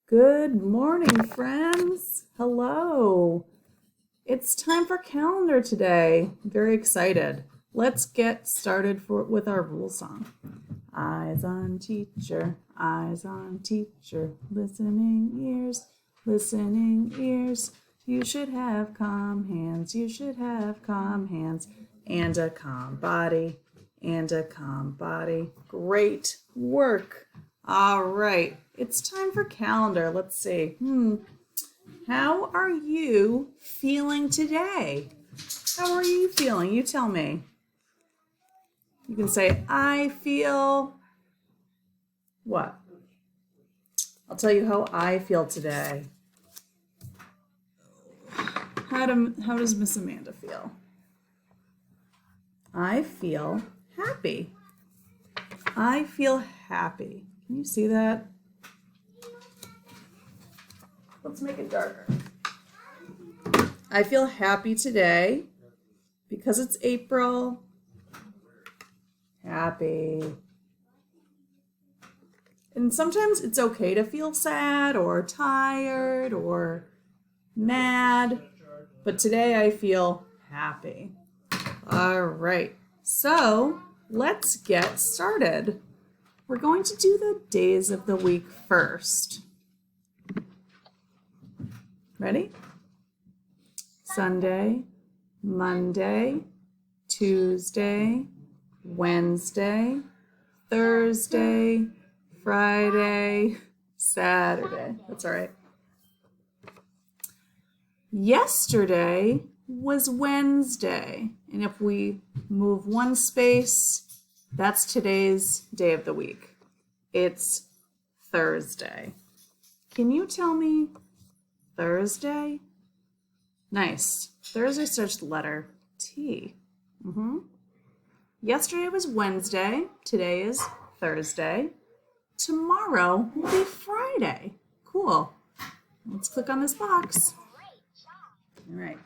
Good morning, friends. Hello. It's time for calendar today. Very excited. Let's get started with our rule song. Eyes on teacher, eyes on teacher, listening ears, listening ears. You should have calm hands, you should have calm hands, and a calm body, and a calm body. Great work. All right, it's time for calendar. Let's see. How are you feeling today? How are you feeling? You tell me. You can say, I feel what? I'll tell you how I feel today. How does Miss Amanda feel? I feel happy. I feel happy. Can you see that? Let's make it darker. I feel happy today because it's April. Happy. And sometimes it's okay to feel sad or tired or mad, but today I feel happy. All right, so let's get started. We're going to do the days of the week first. Ready? Sunday, Monday, Tuesday, Wednesday, Thursday, Friday, Saturday. That's all right. Yesterday was Wednesday, and if we move one space, that's today's day of the week. It's Thursday. Can you tell me Thursday? Nice. Thursday starts with the letter T. Yesterday was Wednesday. Today is Thursday. Tomorrow will be Friday. Cool. Let's click on this box. All right.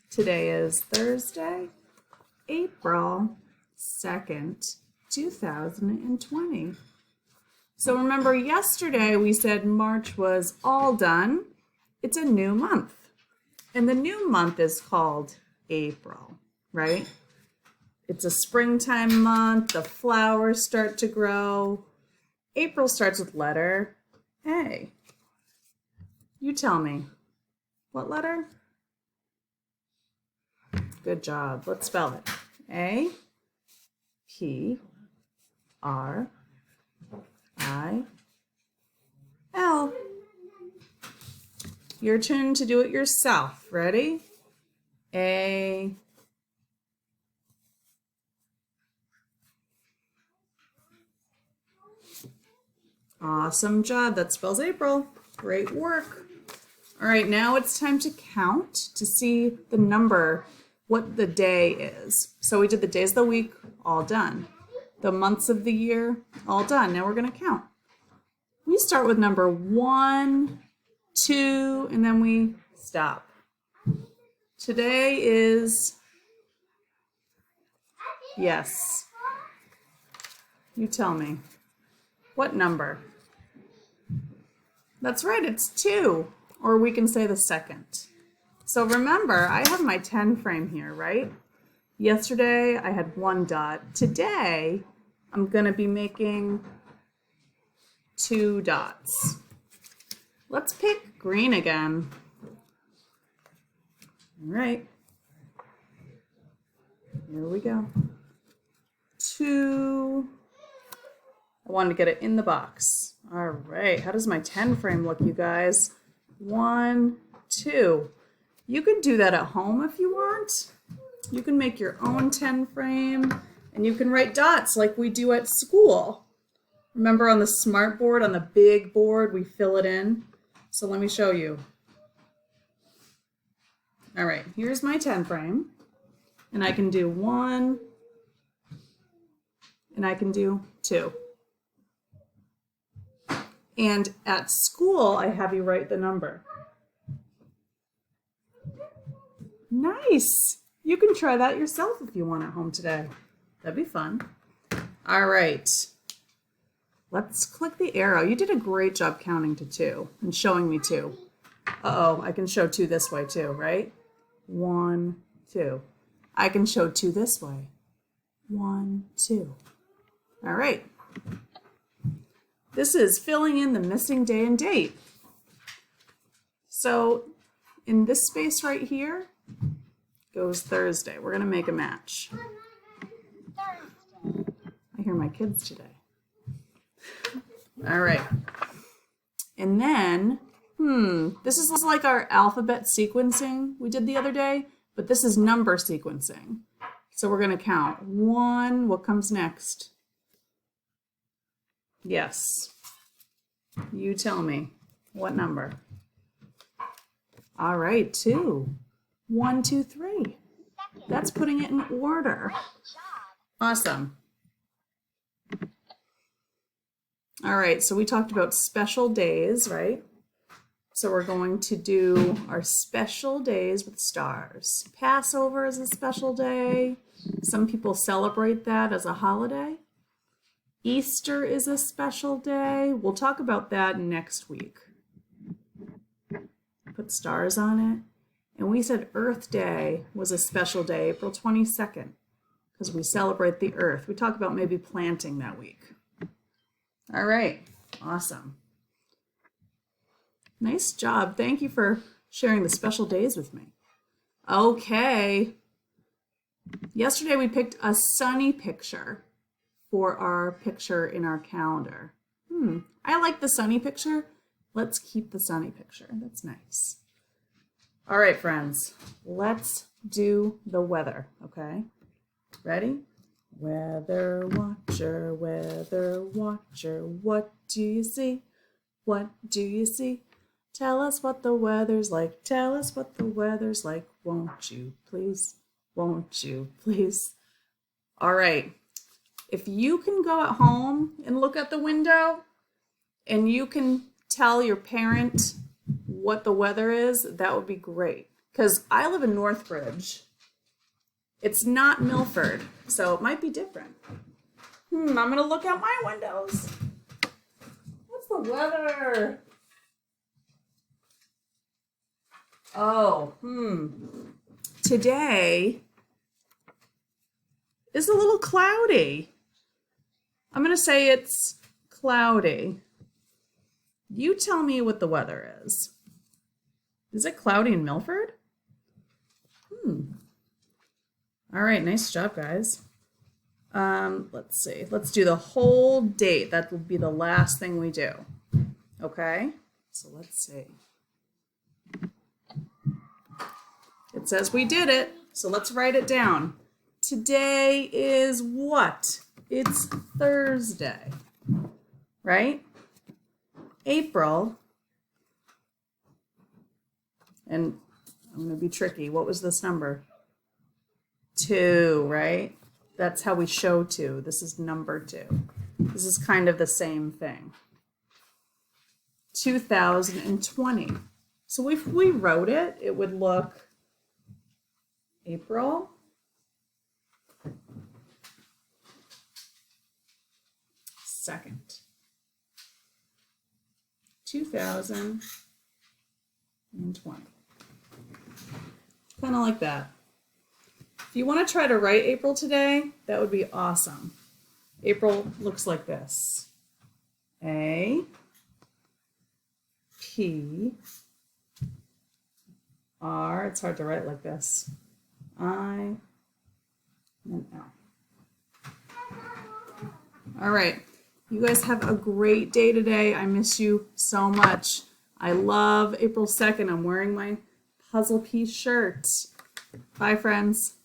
Today is Thursday, April 2nd, 2020. So remember yesterday we said March was all done. It's a new month. And the new month is called April, right? It's a springtime month. The flowers start to grow. April starts with letter A. You tell me. What letter? Good job. Let's spell it. A, P, R, I, L. Your turn to do it yourself. Ready? A. Awesome job. That spells April. Great work. All right, now it's time to count to see the number, what the day is. So we did the days of the week, all done. The months of the year, all done. Now we're going to count. We start with number 1, 2, and then we stop. Today is, yes. You tell me. What number? That's right, it's 2. Or we can say the second. So remember, I have my 10 frame here, right? Yesterday, I had 1 dot. Today, I'm going to be making 2 dots. Let's pick green again. All right. Here we go. 2. I wanted to get it in the box. All right. How does my 10 frame look, you guys? 1, 2. You can do that at home if you want. You can make your own 10 frame and you can write dots like we do at school. Remember on the smart board, on the big board, we fill it in. So let me show you. All right, here's my 10 frame. And I can do 1 and I can do 2. And at school, I have you write the number. Nice. You can try that yourself if you want at home today. That'd be fun. All right. Let's click the arrow. You did a great job counting to 2 and showing me 2. Uh-oh, I can show 2 this way too, right? 1, 2. I can show 2 this way. 1, 2. All right. This is filling in the missing day and date. So in this space right here goes Thursday. We're going to make a match. I hear my kids today. All right. And then, this is like our alphabet sequencing we did the other day, but this is number sequencing. So we're going to count 1. What comes next? Yes. You tell me. What number? All right, 2. 1, 2, 3. That's putting it in order. Awesome. All right, so we talked about special days, right? So we're going to do our special days with stars. Passover is a special day. Some people celebrate that as a holiday. Easter is a special day. We'll talk about that next week. Put stars on it. And we said Earth Day was a special day, April 22nd, because we celebrate the earth. We talk about maybe planting that week. All right, awesome. Nice job. Thank you for sharing the special days with me. Okay. Yesterday we picked a sunny picture for our picture in our calendar. I like the sunny picture. Let's keep the sunny picture. That's nice. All right, friends, let's do the weather, okay? Ready? Weather watcher, what do you see? What do you see? Tell us what the weather's like. Tell us what the weather's like. Won't you please? Won't you please? All right. If you can go at home and look at the window and you can tell your parent what the weather is, that would be great. Because I live in Northbridge. It's not Milford, so it might be different. I'm going to look out my windows. What's the weather? Oh, Today is a little cloudy. I'm going to say it's cloudy. You tell me what the weather is. Is it cloudy in Milford? All right, nice job, guys. Let's see. Let's do the whole date. That will be the last thing we do. Okay? So let's see. It says we did it, so let's write it down. Today is what? It's Thursday, right? April, and I'm going to be tricky. What was this number? 2, right? That's how we show 2. This is number 2. This is kind of the same thing. 2020. So if we wrote it, it would look April 2nd, 2020. Kind of like that. If you want to try to write April today, that would be awesome. April looks like this. A, P, R, it's hard to write like this. I, and L. All right. You guys have a great day today. I miss you so much. I love April 2nd. I'm wearing my puzzle piece shirt. Bye, friends.